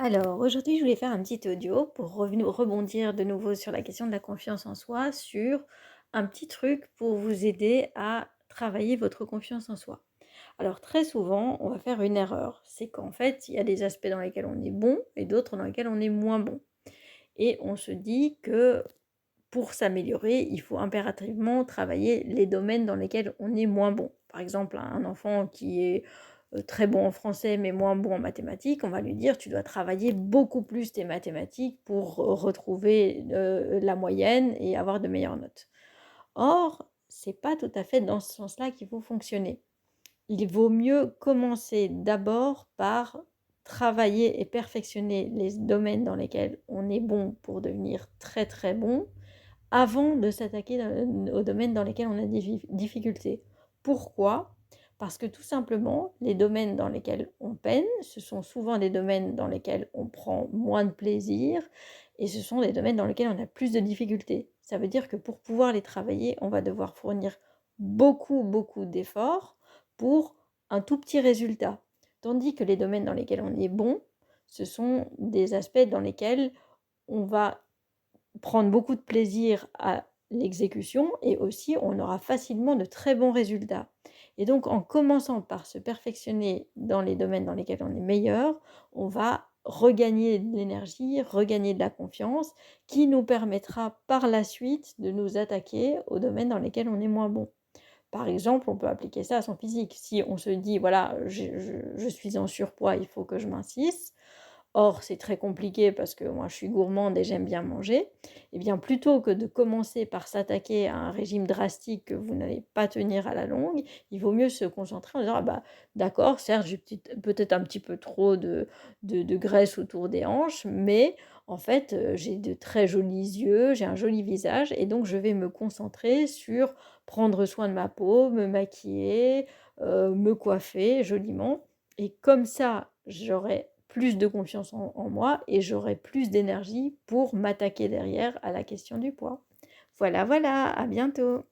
Alors, aujourd'hui, je voulais faire un petit audio pour rebondir de nouveau sur la question de la confiance en soi, sur un petit truc pour vous aider à travailler votre confiance en soi. Alors, très souvent, on va faire une erreur. C'est qu'en fait, il y a des aspects dans lesquels on est bon et d'autres dans lesquels on est moins bon. Et on se dit que pour s'améliorer, il faut impérativement travailler les domaines dans lesquels on est moins bon. Par exemple, un enfant qui est très bon en français mais moins bon en mathématiques, on va lui dire tu dois travailler beaucoup plus tes mathématiques pour retrouver la moyenne et avoir de meilleures notes. Or, c'est pas tout à fait dans ce sens-là qu'il faut fonctionner. Il vaut mieux commencer d'abord par travailler et perfectionner les domaines dans lesquels on est bon pour devenir très très bon avant de s'attaquer aux domaines dans lesquels on a des difficultés. Pourquoi? Parce que tout simplement, les domaines dans lesquels on peine, ce sont souvent des domaines dans lesquels on prend moins de plaisir et ce sont des domaines dans lesquels on a plus de difficultés. Ça veut dire que pour pouvoir les travailler, on va devoir fournir beaucoup, beaucoup d'efforts pour un tout petit résultat. Tandis que les domaines dans lesquels on est bon, ce sont des aspects dans lesquels on va prendre beaucoup de plaisir à l'exécution et aussi on aura facilement de très bons résultats. Et donc en commençant par se perfectionner dans les domaines dans lesquels on est meilleur, on va regagner de l'énergie, regagner de la confiance qui nous permettra par la suite de nous attaquer aux domaines dans lesquels on est moins bon. Par exemple, on peut appliquer ça à son physique. Si on se dit, voilà, je suis en surpoids, il faut que je mincisse, or, c'est très compliqué parce que moi, je suis gourmande et j'aime bien manger. Et bien, plutôt que de commencer par s'attaquer à un régime drastique que vous n'allez pas tenir à la longue, il vaut mieux se concentrer en disant: «Ah bah, d'accord, certes, j'ai peut-être un petit peu trop de graisse autour des hanches, mais en fait, j'ai de très jolis yeux, j'ai un joli visage et donc je vais me concentrer sur prendre soin de ma peau, me maquiller, me coiffer joliment et comme ça, j'aurai plus de confiance en moi et j'aurai plus d'énergie pour m'attaquer derrière à la question du poids. Voilà, voilà, à bientôt.